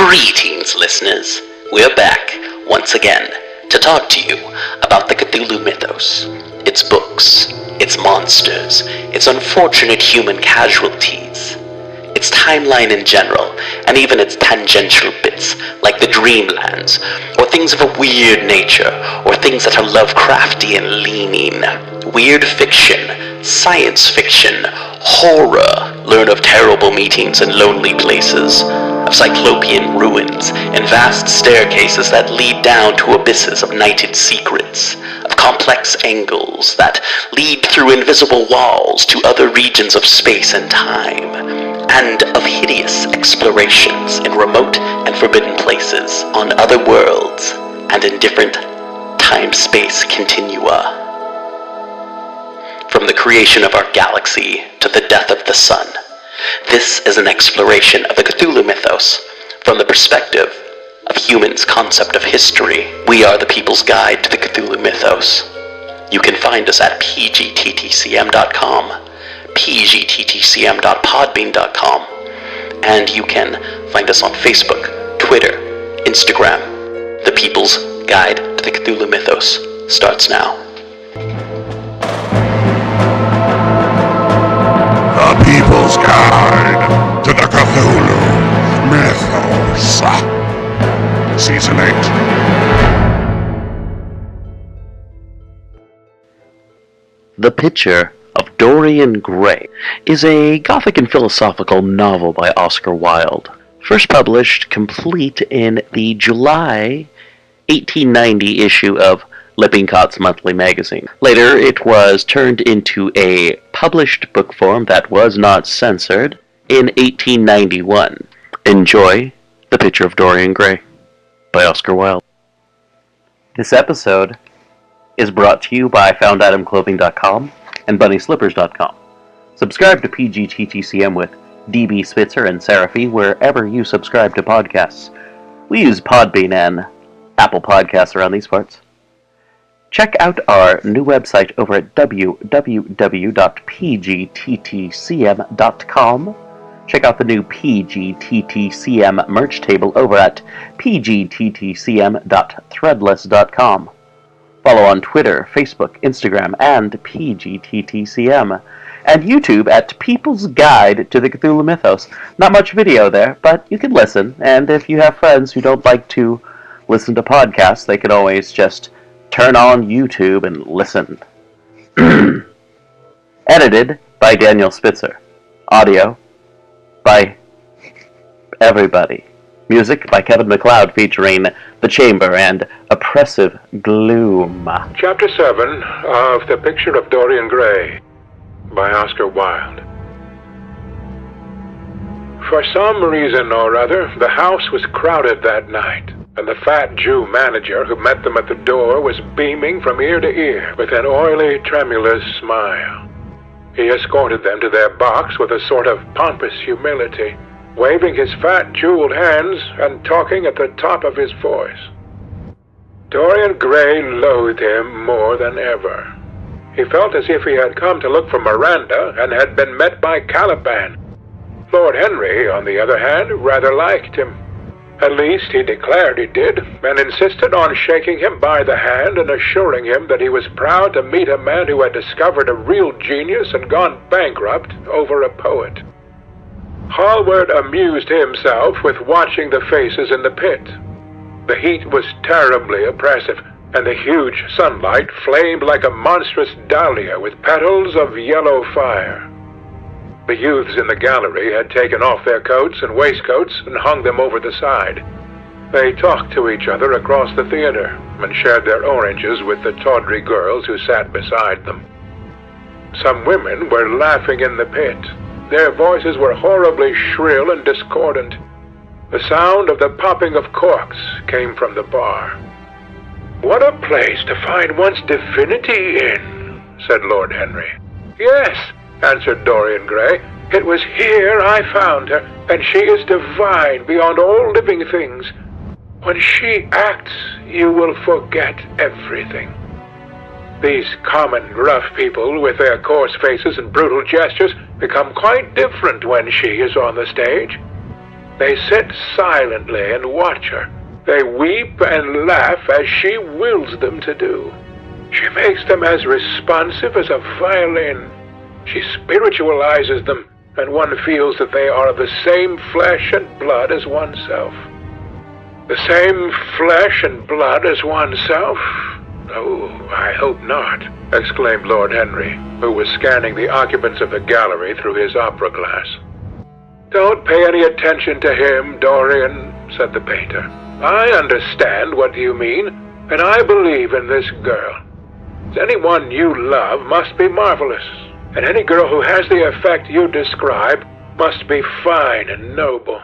Greetings, listeners. We're back, once again, to talk to you about the Cthulhu mythos, its books, its monsters, its unfortunate human casualties, its timeline in general, and even its tangential bits, like the dreamlands, or things of a weird nature, or things that are Lovecraftian leaning, weird fiction, science fiction, horror, learn of terrible meetings in lonely places, of cyclopean ruins and vast staircases that lead down to abysses of nighted secrets, of complex angles that lead through invisible walls to other regions of space and time, and of hideous explorations in remote and forbidden places on other worlds and in different time-space continua. From the creation of our galaxy to the death of the sun, this is an exploration of the Cthulhu mythos from the perspective of humans' concept of history. We are the people's guide to the Cthulhu mythos. You can find us at pgttcm.com, pgttcm.podbean.com, and you can find us on Facebook, Twitter, Instagram. The People's Guide to the Cthulhu mythos starts now. The People's Guide to the Cthulhu Mythos. Season 8. The Picture of Dorian Gray is a Gothic and philosophical novel by Oscar Wilde, first published complete in the July 1890 issue of Lippincott's monthly magazine. Later, it was turned into a published book form that was not censored in 1891. Enjoy The Picture of Dorian Gray by Oscar Wilde. This episode is brought to you by FoundItemClothing.com and BunnySlippers.com. Subscribe to PGTTCM with DB Spitzer and Seraphy wherever you subscribe to podcasts. We use Podbean and Apple Podcasts around these parts. Check out our new website over at www.pgttcm.com. Check out the new PGTTCM merch table over at pgttcm.threadless.com. Follow on Twitter, Facebook, Instagram, and PGTTCM. And YouTube at People's Guide to the Cthulhu Mythos. Not much video there, but you can listen. And if you have friends who don't like to listen to podcasts, they can always just turn on YouTube and listen. Edited by Daniel Spitzer. Audio by everybody. Music by Kevin MacLeod featuring The Chamber and Oppressive Gloom. Chapter 7 of The Picture of Dorian Gray by Oscar Wilde. For some reason or other, the house was crowded that night, and the fat Jew manager who met them at the door was beaming from ear to ear with an oily, tremulous smile. He escorted them to their box with a sort of pompous humility, waving his fat, jeweled hands and talking at the top of his voice. Dorian Gray loathed him more than ever. He felt as if he had come to look for Miranda and had been met by Caliban. Lord Henry, on the other hand, rather liked him. At least he declared he did, and insisted on shaking him by the hand and assuring him that he was proud to meet a man who had discovered a real genius and gone bankrupt over a poet. Hallward amused himself with watching the faces in the pit. The heat was terribly oppressive, and the huge sunlight flamed like a monstrous dahlia with petals of yellow fire. The youths in the gallery had taken off their coats and waistcoats and hung them over the side. They talked to each other across the theater and shared their oranges with the tawdry girls who sat beside them. Some women were laughing in the pit. Their voices were horribly shrill and discordant. The sound of the popping of corks came from the bar. "What a place to find one's divinity in," said Lord Henry. "Yes," answered Dorian Gray. "It was here I found her, and she is divine beyond all living things. When she acts, you will forget everything. These common, rough people with their coarse faces and brutal gestures become quite different when she is on the stage. They sit silently and watch her. They weep and laugh as she wills them to do. She makes them as responsive as a violin. She spiritualizes them, and one feels that they are of the same flesh and blood as oneself. The same flesh and blood as oneself? Oh, I hope not, exclaimed Lord Henry, who was scanning the occupants of the gallery through his opera glass. Don't pay any attention to him, Dorian, said the painter. I understand what you mean, and I believe in this girl. Anyone you love must be marvelous, and any girl who has the effect you describe must be fine and noble.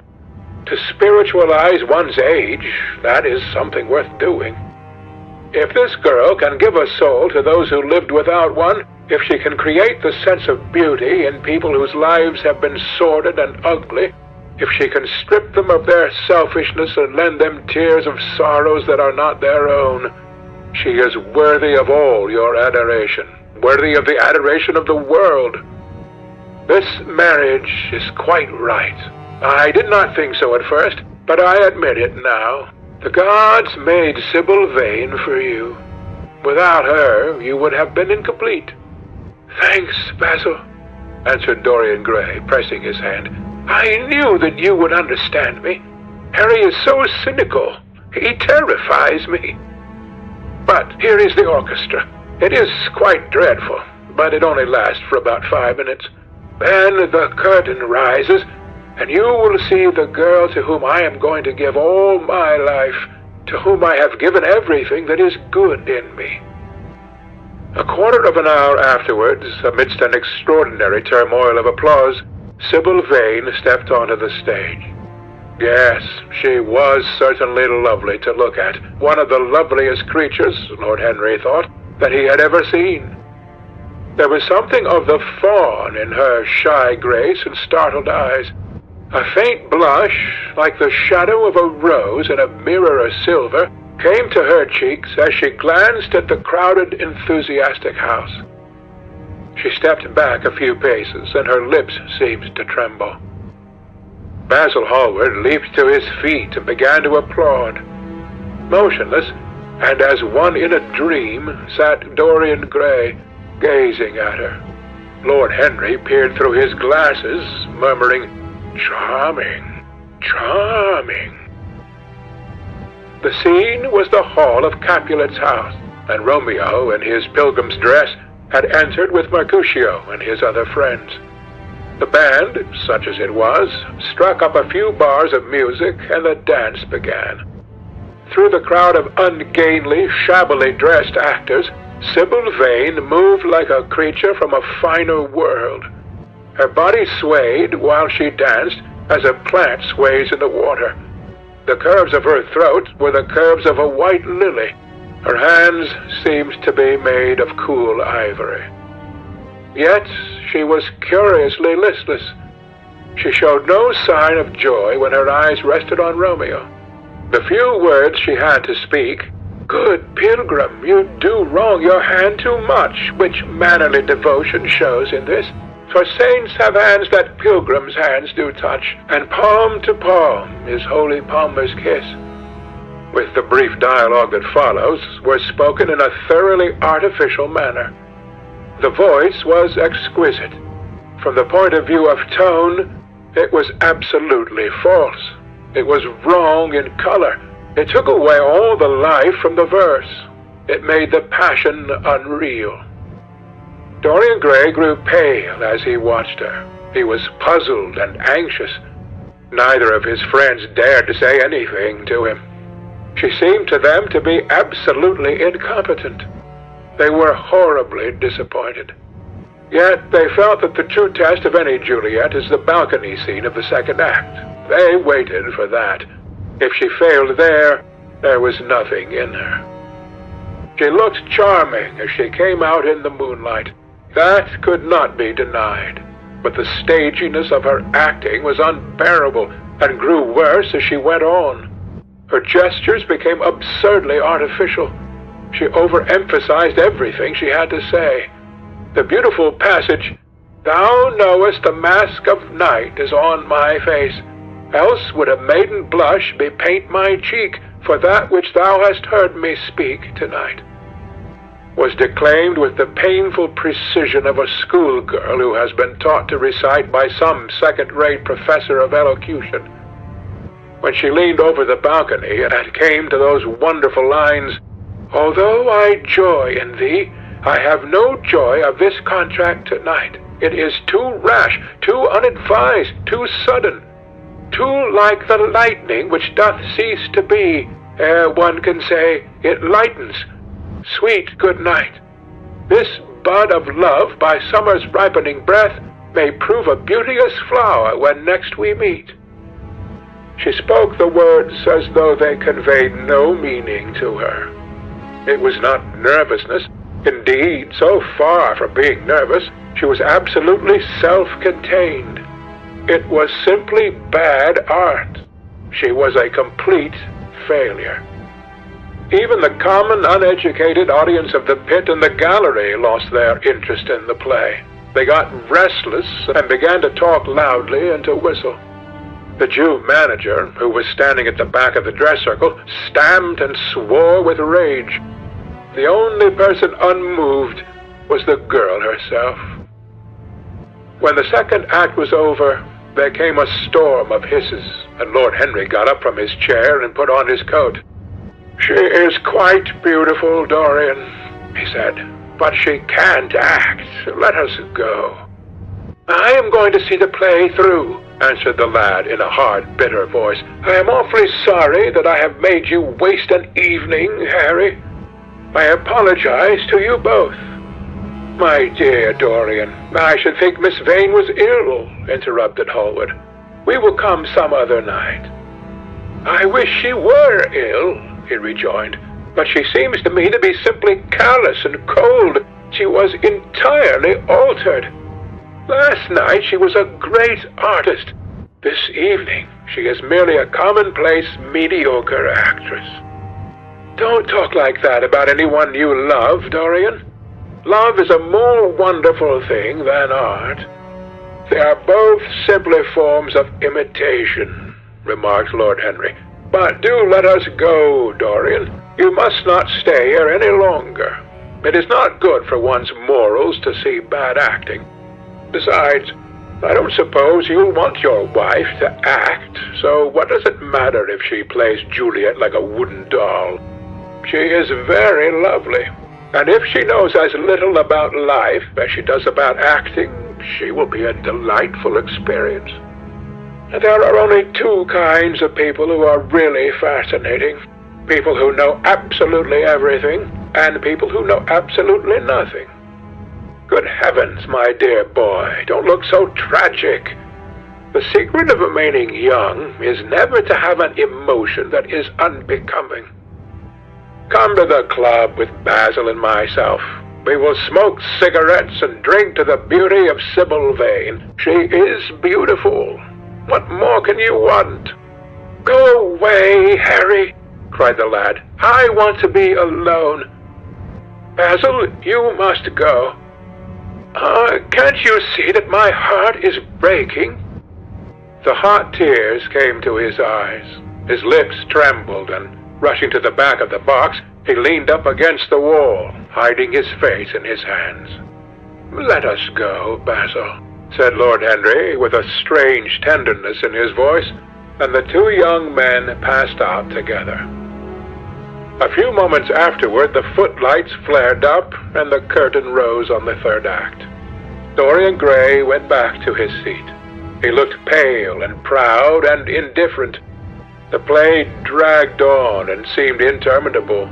To spiritualize one's age, that is something worth doing. If this girl can give a soul to those who lived without one, if she can create the sense of beauty in people whose lives have been sordid and ugly, if she can strip them of their selfishness and lend them tears of sorrows that are not their own, she is worthy of all your adoration, worthy of the adoration of the world. This marriage is quite right. I did not think so at first, but I admit it now. The gods made Sybil Vane for you. Without her, you would have been incomplete. Thanks, Basil, answered Dorian Gray, pressing his hand. I knew that you would understand me. Harry is so cynical. He terrifies me. But here is the orchestra. It is quite dreadful, but it only lasts for about 5 minutes. Then the curtain rises, and you will see the girl to whom I am going to give all my life, to whom I have given everything that is good in me. A quarter of an hour afterwards, amidst an extraordinary turmoil of applause, Sybil Vane stepped onto the stage. Yes, she was certainly lovely to look at, one of the loveliest creatures, Lord Henry thought, that he had ever seen. There was something of the fawn in her shy grace and startled eyes. A faint blush, like the shadow of a rose in a mirror of silver, came to her cheeks as she glanced at the crowded, enthusiastic house. She stepped back a few paces, and her lips seemed to tremble. Basil Hallward leaped to his feet and began to applaud. Motionless, and as one in a dream, sat Dorian Gray, gazing at her. Lord Henry peered through his glasses, murmuring, "Charming, charming." The scene was the hall of Capulet's house, and Romeo, in his pilgrim's dress, had entered with Mercutio and his other friends. The band, such as it was, struck up a few bars of music, and the dance began. Through the crowd of ungainly, shabbily dressed actors, Sybil Vane moved like a creature from a finer world. Her body swayed while she danced as a plant sways in the water. The curves of her throat were the curves of a white lily. Her hands seemed to be made of cool ivory. Yet she was curiously listless. She showed no sign of joy when her eyes rested on Romeo. The few words she had to speak, "Good pilgrim, you do wrong your hand too much, which mannerly devotion shows in this. For saints have hands that pilgrims' hands do touch, and palm to palm is holy palmer's kiss," with the brief dialogue that follows, were spoken in a thoroughly artificial manner. The voice was exquisite. From the point of view of tone, it was absolutely false. It was wrong in color. It took away all the life from the verse. It made the passion unreal. Dorian Gray grew pale as he watched her. He was puzzled and anxious. Neither of his friends dared to say anything to him. She seemed to them to be absolutely incompetent. They were horribly disappointed. Yet they felt that the true test of any Juliet is the balcony scene of the second act. They waited for that. If she failed there, there was nothing in her. She looked charming as she came out in the moonlight. That could not be denied. But the staginess of her acting was unbearable and grew worse as she went on. Her gestures became absurdly artificial. She overemphasized everything she had to say. The beautiful passage, "Thou knowest the mask of night is on my face," else would a maiden blush bepaint my cheek for that which thou hast heard me speak tonight," was declaimed with the painful precision of a schoolgirl who has been taught to recite by some second-rate professor of elocution. When she leaned over the balcony and came to those wonderful lines, "Although I joy in thee, I have no joy of this contract tonight. It is too rash, too unadvised, too sudden, too like the lightning which doth cease to be, ere one can say, it lightens. Sweet good night. This bud of love by summer's ripening breath may prove a beauteous flower when next we meet." She spoke the words as though they conveyed no meaning to her. It was not nervousness. Indeed, so far from being nervous, she was absolutely self-contained. It was simply bad art. She was a complete failure. Even the common, uneducated audience of the pit and the gallery lost their interest in the play. They got restless and began to talk loudly and to whistle. The Jew manager, who was standing at the back of the dress circle, stamped and swore with rage. The only person unmoved was the girl herself. When the second act was over, there came a storm of hisses, and Lord Henry got up from his chair and put on his coat. "She is quite beautiful, Dorian," he said, "but she can't act. Let us go." "I am going to see the play through," answered the lad in a hard, bitter voice. "I am awfully sorry that I have made you waste an evening, Harry. I apologize to you both." "My dear Dorian, I should think Miss Vane was ill," interrupted Hallward. "We will come some other night." "I wish she were ill," he rejoined, "but she seems to me to be simply callous and cold. She was entirely altered. Last night she was a great artist. This evening she is merely a commonplace, mediocre actress." "Don't talk like that about anyone you love, Dorian. Love is a more wonderful thing than art." "They are both simply forms of imitation," remarked Lord Henry. "But do let us go, Dorian. You must not stay here any longer. It is not good for one's morals to see bad acting. Besides, I don't suppose you'll want your wife to act, so what does it matter if she plays Juliet like a wooden doll? She is very lovely, and if she knows as little about life as she does about acting, she will be a delightful experience. There are only two kinds of people who are really fascinating. People who know absolutely everything, and people who know absolutely nothing. Good heavens, my dear boy, don't look so tragic. The secret of remaining young is never to have an emotion that is unbecoming. Come to the club with Basil and myself. We will smoke cigarettes and drink to the beauty of Sybil Vane. She is beautiful. What more can you want?" "Go away, Harry," cried the lad. "I want to be alone. Basil, you must go. Can't you see that my heart is breaking?" The hot tears came to his eyes. His lips trembled, and rushing to the back of the box, he leaned up against the wall, hiding his face in his hands. "Let us go, Basil," said Lord Henry, with a strange tenderness in his voice, and the two young men passed out together. A few moments afterward, the footlights flared up, and the curtain rose on the third act. Dorian Gray went back to his seat. He looked pale and proud and indifferent. The play dragged on and seemed interminable.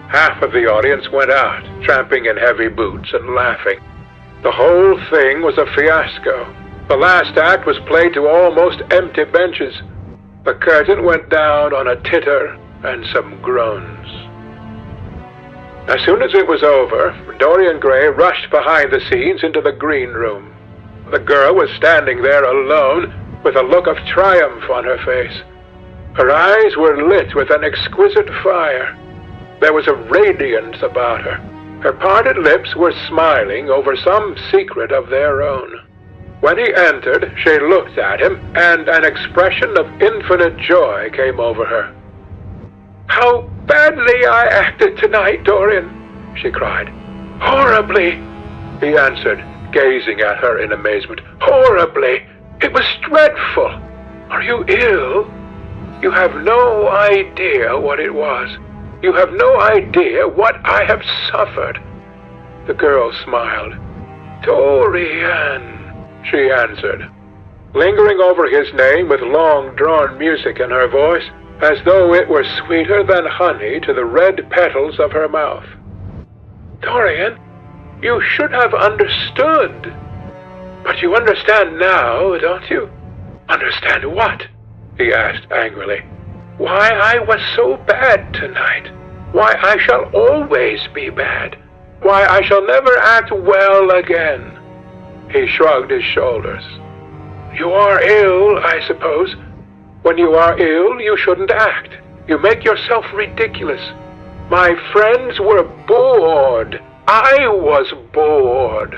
Half of the audience went out, tramping in heavy boots and laughing. The whole thing was a fiasco. The last act was played to almost empty benches. The curtain went down on a titter and some groans. As soon as it was over, Dorian Gray rushed behind the scenes into the green room. The girl was standing there alone, with a look of triumph on her face. Her eyes were lit with an exquisite fire. There was a radiance about her. Her parted lips were smiling over some secret of their own. When he entered, she looked at him, and an expression of infinite joy came over her. "How badly I acted tonight, Dorian," she cried. "Horribly," he answered, gazing at her in amazement. "Horribly. It was dreadful. Are you ill? You have no idea what it was. You have no idea what I have suffered." The girl smiled. "Dorian," she answered, lingering over his name with long-drawn music in her voice, as though it were sweeter than honey to the red petals of her mouth. "Dorian, you should have understood. But you understand now, don't you?" "Understand what?" he asked angrily. "Why I was so bad tonight. Why I shall always be bad. Why I shall never act well again." He shrugged his shoulders. "You are ill, I suppose. When you are ill, you shouldn't act. You make yourself ridiculous. My friends were bored. I was bored."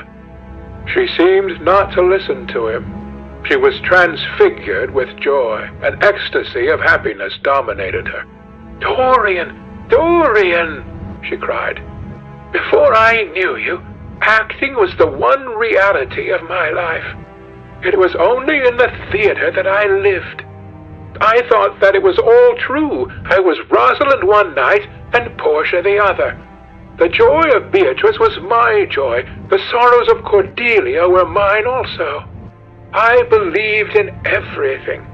She seemed not to listen to him. She was transfigured with joy. An ecstasy of happiness dominated her. "Dorian, Dorian," she cried. "Before I knew you, acting was the one reality of my life. It was only in the theater that I lived. I thought that it was all true. I was Rosalind one night and Portia the other. The joy of Beatrice was my joy. The sorrows of Cordelia were mine also. I believed in everything.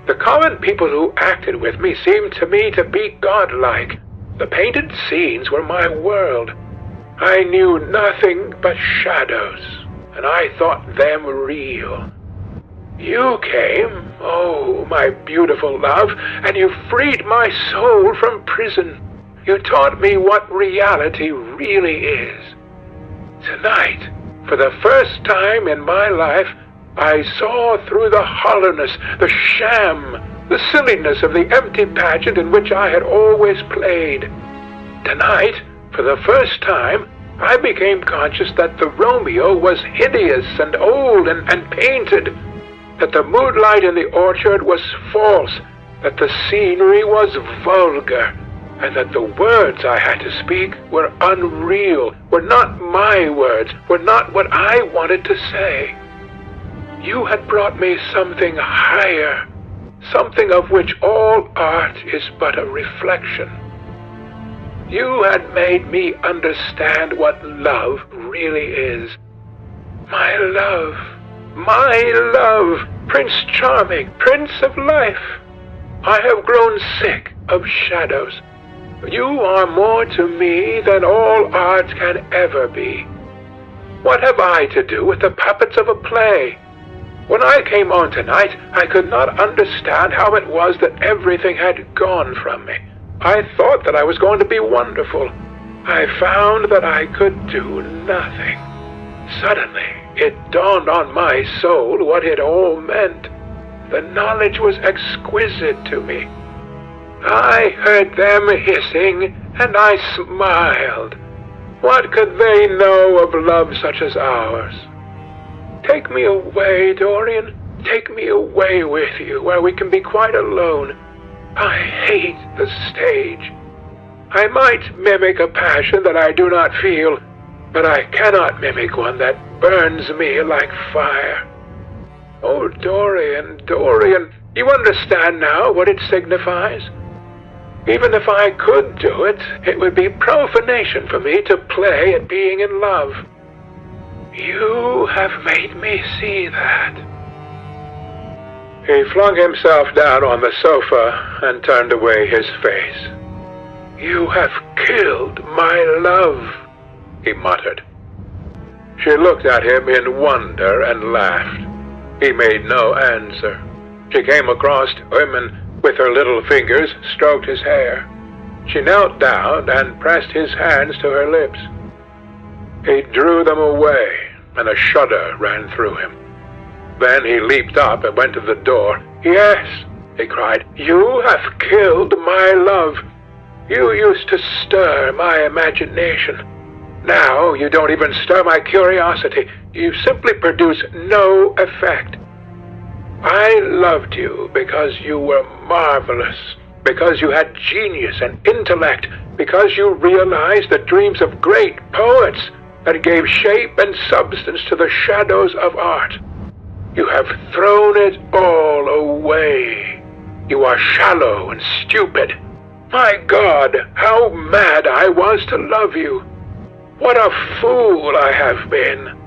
The common people who acted with me seemed to me to be godlike. The painted scenes were my world. I knew nothing but shadows, and I thought them real. You came, oh, my beautiful love, and you freed my soul from prison. You taught me what reality really is. Tonight, for the first time in my life, I saw through the hollowness, the sham, the silliness of the empty pageant in which I had always played. Tonight, for the first time, I became conscious that the Romeo was hideous and old and painted, that the moonlight in the orchard was false, that the scenery was vulgar, and that the words I had to speak were unreal, were not my words, were not what I wanted to say. You had brought me something higher, something of which all art is but a reflection. You had made me understand what love really is. My love, Prince Charming, Prince of Life. I have grown sick of shadows. You are more to me than all art can ever be. What have I to do with the puppets of a play? When I came on tonight, I could not understand how it was that everything had gone from me. I thought that I was going to be wonderful. I found that I could do nothing. Suddenly, it dawned on my soul what it all meant. The knowledge was exquisite to me. I heard them hissing, and I smiled. What could they know of love such as ours? Take me away, Dorian. Take me away with you, where we can be quite alone. I hate the stage. I might mimic a passion that I do not feel, but I cannot mimic one that burns me like fire. Oh, Dorian, Dorian, you understand now what it signifies? Even if I could do it, it would be profanation for me to play at being in love. You have made me see that. He flung himself down on the sofa and turned away his face. You have killed my love, he muttered. She looked at him in wonder and laughed. He made no answer. She came across to him and, with her little fingers, stroked his hair. She knelt down and pressed his hands to her lips. He drew them away, and a shudder ran through him. Then he leaped up and went to the door. Yes, he cried, you have killed my love. You used to stir my imagination. Now you don't even stir my curiosity. You simply produce no effect. I loved you because you were marvelous, because you had genius and intellect, because you realized the dreams of great poets that gave shape and substance to the shadows of art. You have thrown it all away. You are shallow and stupid. My God, how mad I was to love you. What a fool I have been.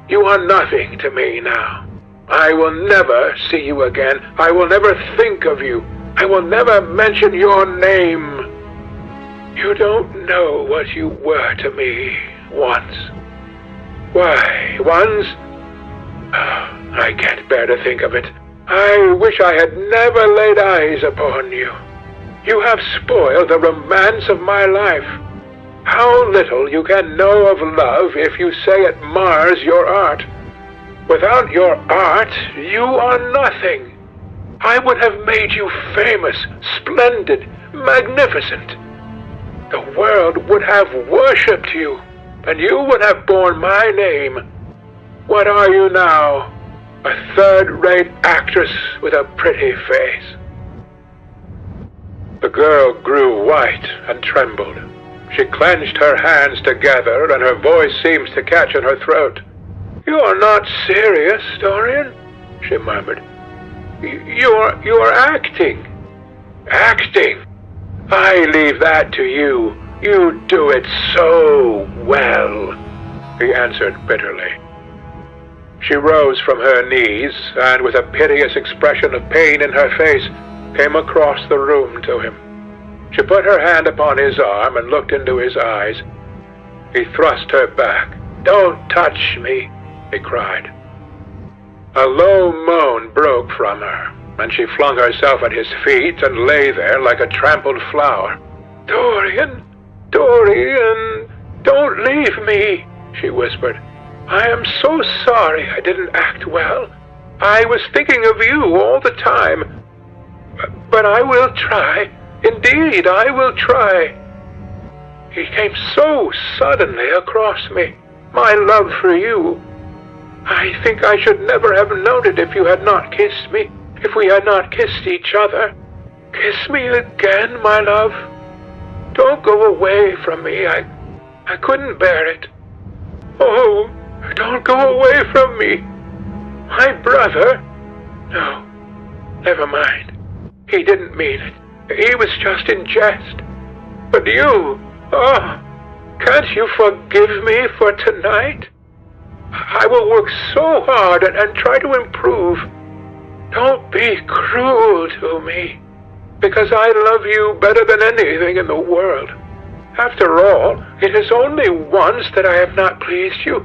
You are nothing to me now. I will never see you again. I will never think of you. I will never mention your name. You don't know what you were to me once. Why, once? I can't bear to think of it. I wish I had never laid eyes upon you. You have spoiled the romance of my life. How little you can know of love if you say it mars your art. Without your art, you are nothing. I would have made you famous, splendid, magnificent. The world would have worshipped you, and you would have borne my name. What are you now? A third-rate actress with a pretty face. The girl grew white and trembled. She clenched her hands together, and her voice seemed to catch in her throat. "You are not serious, Dorian," she murmured. You're acting. Acting? I leave that to you. You do it so well," he answered bitterly. She rose from her knees, and with a piteous expression of pain in her face, came across the room to him. She put her hand upon his arm and looked into his eyes. He thrust her back. "Don't touch me," he cried. A low moan broke from her, and she flung herself at his feet and lay there like a trampled flower. "Dorian, Dorian, don't leave me," she whispered. "I am so sorry I didn't act well. I was thinking of you all the time. But I will try. Indeed, I will try." He came so suddenly across me, my love for you. I think I should never have known it if you had not kissed me, if we had not kissed each other. Kiss me again, my love. Don't go away from me. I couldn't bear it. Oh, don't go away from me. My brother? No, never mind. He didn't mean it. He was just in jest. But you, oh, can't you forgive me for tonight? I will work so hard and try to improve. Don't be cruel to me, because I love you better than anything in the world. After all, it is only once that I have not pleased you.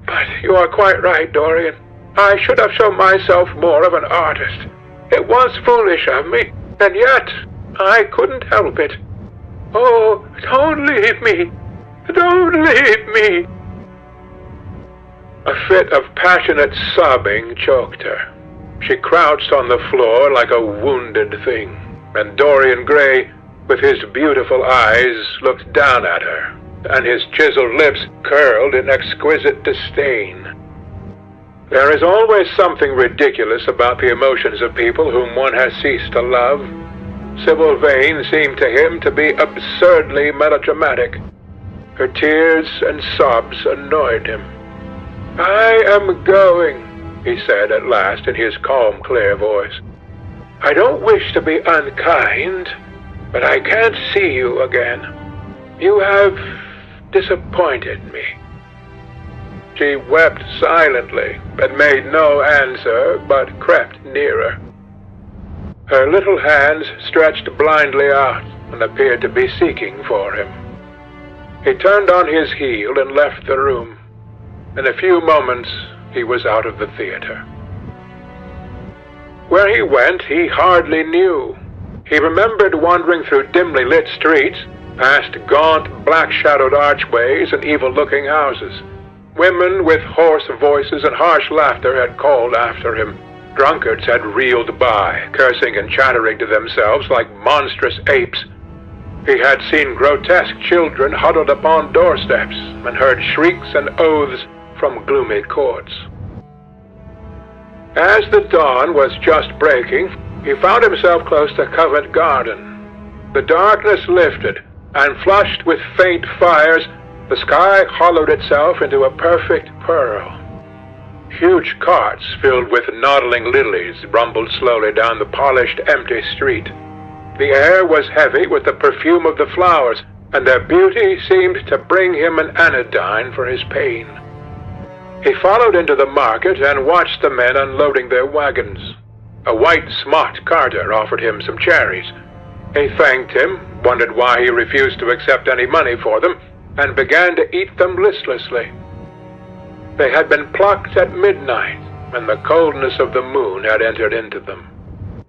But you are quite right, Dorian. I should have shown myself more of an artist. It was foolish of me, and yet I couldn't help it. Oh, don't leave me. Don't leave me. A fit of passionate sobbing choked her. She crouched on the floor like a wounded thing, and Dorian Gray, with his beautiful eyes, looked down at her, and his chiseled lips curled in exquisite disdain. There is always something ridiculous about the emotions of people whom one has ceased to love. Sybil Vane seemed to him to be absurdly melodramatic. Her tears and sobs annoyed him. "I am going," he said at last in his calm, clear voice. "I don't wish to be unkind, but I can't see you again. You have disappointed me." She wept silently, and made no answer, but crept nearer. Her little hands stretched blindly out and appeared to be seeking for him. He turned on his heel and left the room. In a few moments, he was out of the theater. Where he went, he hardly knew. He remembered wandering through dimly lit streets, past gaunt, black-shadowed archways and evil-looking houses. Women with hoarse voices and harsh laughter had called after him. Drunkards had reeled by, cursing and chattering to themselves like monstrous apes. He had seen grotesque children huddled upon doorsteps and heard shrieks and oaths from gloomy courts. As the dawn was just breaking, he found himself close to Covent Garden. The darkness lifted, and flushed with faint fires, the sky hollowed itself into a perfect pearl. Huge carts filled with nodding lilies rumbled slowly down the polished, empty street. The air was heavy with the perfume of the flowers, and their beauty seemed to bring him an anodyne for his pain. He followed into the market and watched the men unloading their wagons. A white smocked carter offered him some cherries. He thanked him, wondered why he refused to accept any money for them, and began to eat them listlessly. They had been plucked at midnight, and the coldness of the moon had entered into them.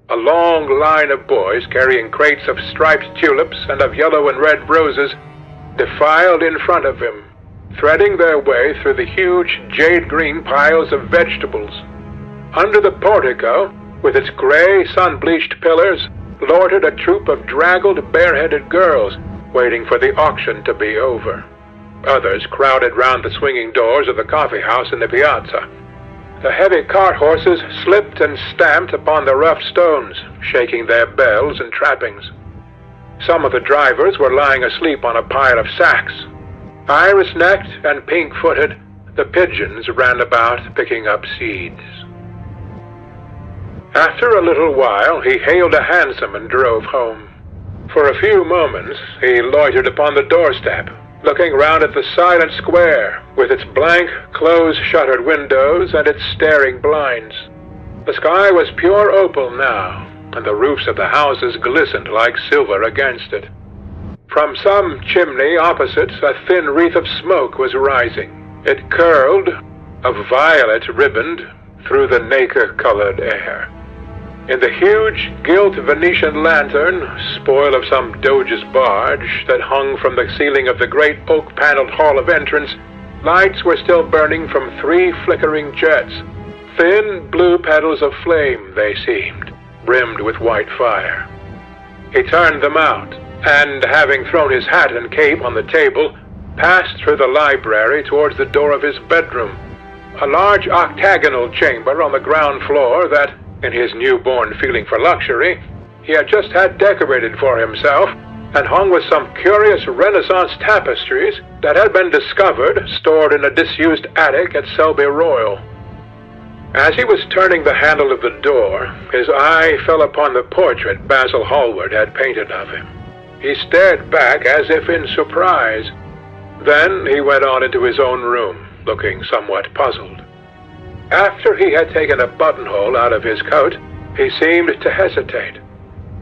A long line of boys carrying crates of striped tulips and of yellow and red roses defiled in front of him, threading their way through the huge jade-green piles of vegetables. Under the portico, with its gray, sun-bleached pillars, loitered a troop of draggled, bareheaded girls, waiting for the auction to be over. Others crowded round the swinging doors of the coffee house in the piazza. The heavy cart horses slipped and stamped upon the rough stones, shaking their bells and trappings. Some of the drivers were lying asleep on a pile of sacks. Iris-necked and pink-footed, the pigeons ran about picking up seeds. After a little while, he hailed a hansom and drove home. For a few moments, he loitered upon the doorstep, looking round at the silent square, with its blank, close-shuttered windows and its staring blinds. The sky was pure opal now, and the roofs of the houses glistened like silver against it. From some chimney opposite, a thin wreath of smoke was rising. It curled, a violet riband, through the nacre-colored air. In the huge, gilt Venetian lantern, spoil of some doge's barge, that hung from the ceiling of the great oak-paneled hall of entrance, lights were still burning from 3 flickering jets. Thin blue petals of flame, they seemed, brimmed with white fire. He turned them out, and, having thrown his hat and cape on the table, passed through the library towards the door of his bedroom, a large octagonal chamber on the ground floor that, in his newborn feeling for luxury, he had just had decorated for himself, and hung with some curious Renaissance tapestries that had been discovered stored in a disused attic at Selby Royal. As he was turning the handle of the door, his eye fell upon the portrait Basil Hallward had painted of him. He stared back as if in surprise. Then he went on into his own room, looking somewhat puzzled. After he had taken a buttonhole out of his coat, he seemed to hesitate.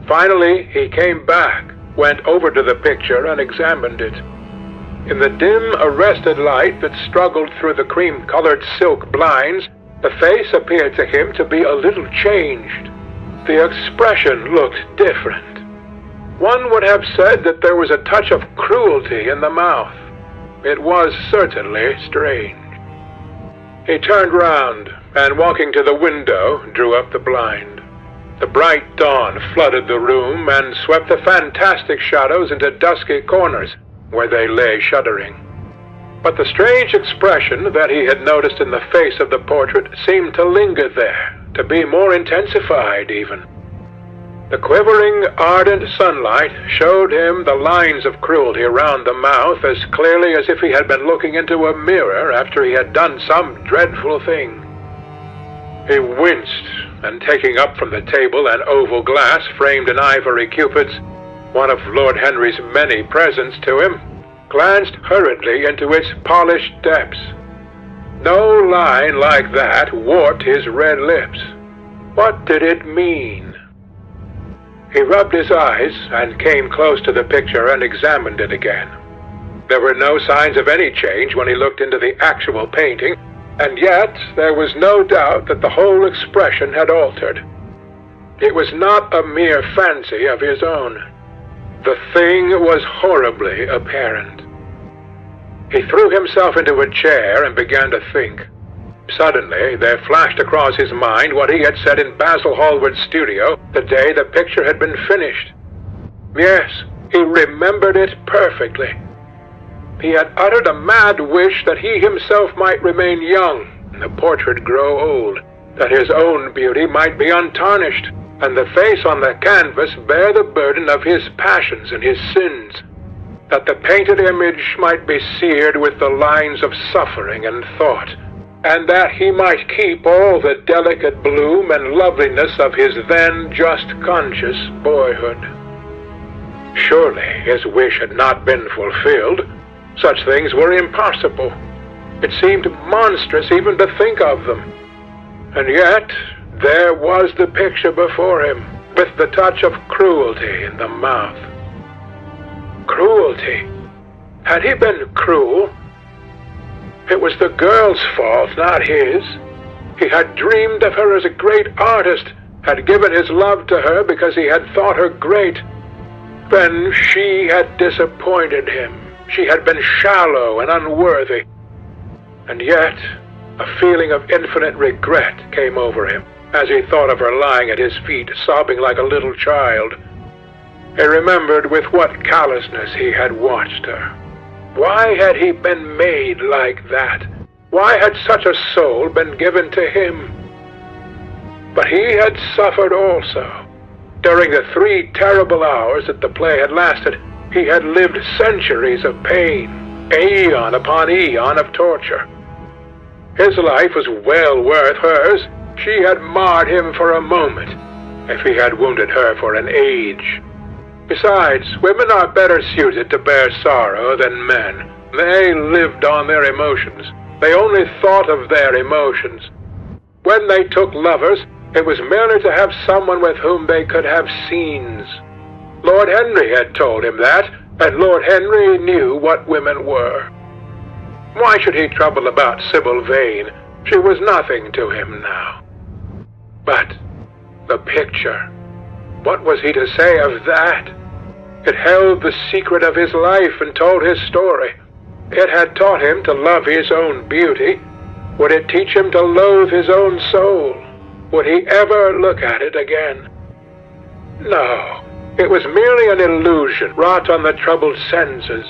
Finally, he came back, went over to the picture and examined it. In the dim, arrested light that struggled through the cream-colored silk blinds, the face appeared to him to be a little changed. The expression looked different. One would have said that there was a touch of cruelty in the mouth. It was certainly strange. He turned round, and walking to the window, drew up the blind. The bright dawn flooded the room and swept the fantastic shadows into dusky corners, where they lay shuddering. But the strange expression that he had noticed in the face of the portrait seemed to linger there, to be more intensified even. The quivering, ardent sunlight showed him the lines of cruelty around the mouth as clearly as if he had been looking into a mirror after he had done some dreadful thing. He winced, and taking up from the table an oval glass framed in ivory cupids, one of Lord Henry's many presents to him, glanced hurriedly into its polished depths. No line like that warped his red lips. What did it mean? He rubbed his eyes and came close to the picture and examined it again. There were no signs of any change when he looked into the actual painting, and yet there was no doubt that the whole expression had altered. It was not a mere fancy of his own. The thing was horribly apparent. He threw himself into a chair and began to think. Suddenly, there flashed across his mind what he had said in Basil Hallward's studio the day the picture had been finished. Yes, He remembered it perfectly. He had uttered a mad wish that he himself might remain young, and the portrait grow old, that his own beauty might be untarnished, and the face on the canvas bear the burden of his passions and his sins, that the painted image might be seared with the lines of suffering and thought, and that he might keep all the delicate bloom and loveliness of his then just conscious boyhood. Surely his wish had not been fulfilled. Such things were impossible. It seemed monstrous even to think of them. And yet there was the picture before him, with the touch of cruelty in the mouth. Cruelty? Had he been cruel? It was the girl's fault, not his. He had dreamed of her as a great artist, had given his love to her because he had thought her great. Then she had disappointed him. She had been shallow and unworthy. And yet a feeling of infinite regret came over him as he thought of her lying at his feet, sobbing like a little child. He remembered with what callousness he had watched her. Why had he been made like that? Why had such a soul been given to him? But he had suffered also. During the 3 terrible hours that the play had lasted, he had lived centuries of pain, aeon upon aeon of torture. His life was well worth hers. She had marred him for a moment, if he had wounded her for an age. Besides, women are better suited to bear sorrow than men. They lived on their emotions. They only thought of their emotions. When they took lovers, it was merely to have someone with whom they could have scenes. Lord Henry had told him that, and Lord Henry knew what women were. Why should he trouble about Sybil Vane? She was nothing to him now. But the picture, what was he to say of that? It held the secret of his life and told his story. It had taught him to love his own beauty. Would it teach him to loathe his own soul? Would he ever look at it again? No, it was merely an illusion wrought on the troubled senses.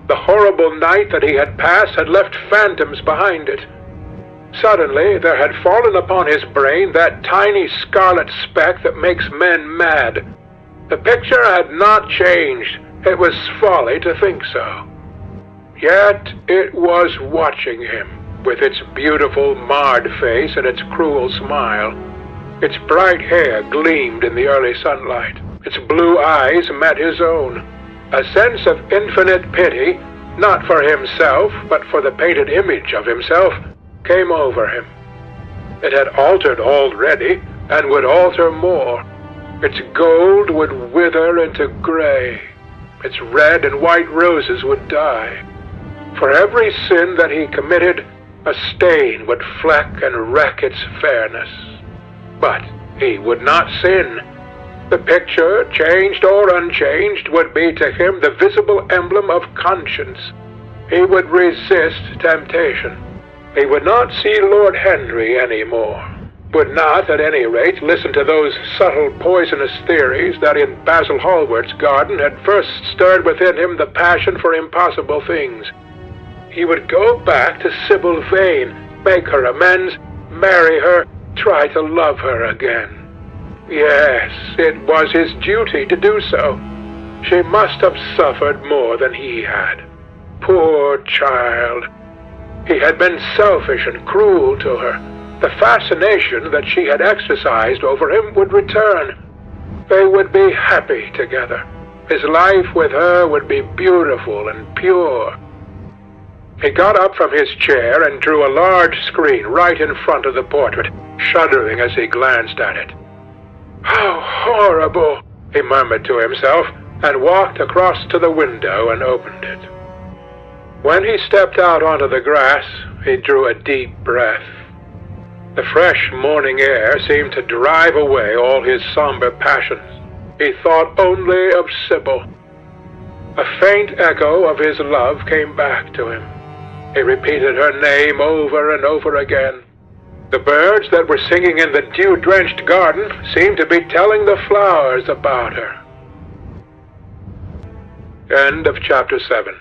The horrible night that he had passed had left phantoms behind it. Suddenly there had fallen upon his brain that tiny scarlet speck that makes men mad. The picture had not changed. It was folly to think so. Yet it was watching him, with its beautiful marred face and its cruel smile. Its bright hair gleamed in the early sunlight. Its blue eyes met his own. A sense of infinite pity, not for himself, but for the painted image of himself, came over him. It had altered already, and would alter more. Its gold would wither into gray. Its red and white roses would die. For every sin that he committed, a stain would fleck and wreck its fairness. But he would not sin. The picture, changed or unchanged, would be to him the visible emblem of conscience. He would resist temptation. He would not see Lord Henry any more. Would not, at any rate, listen to those subtle poisonous theories that in Basil Hallward's garden had first stirred within him the passion for impossible things. He would go back to Sybil Vane, make her amends, marry her, try to love her again. Yes, it was his duty to do so. She must have suffered more than he had. Poor child. He had been selfish and cruel to her. The fascination that she had exercised over him would return. They would be happy together. His life with her would be beautiful and pure. He got up from his chair and drew a large screen right in front of the portrait, shuddering as he glanced at it. "How horrible!" he murmured to himself, and walked across to the window and opened it. When he stepped out onto the grass, he drew a deep breath. The fresh morning air seemed to drive away all his somber passions. He thought only of Sybil. A faint echo of his love came back to him. He repeated her name over and over again. The birds that were singing in the dew-drenched garden seemed to be telling the flowers about her. End of chapter 7.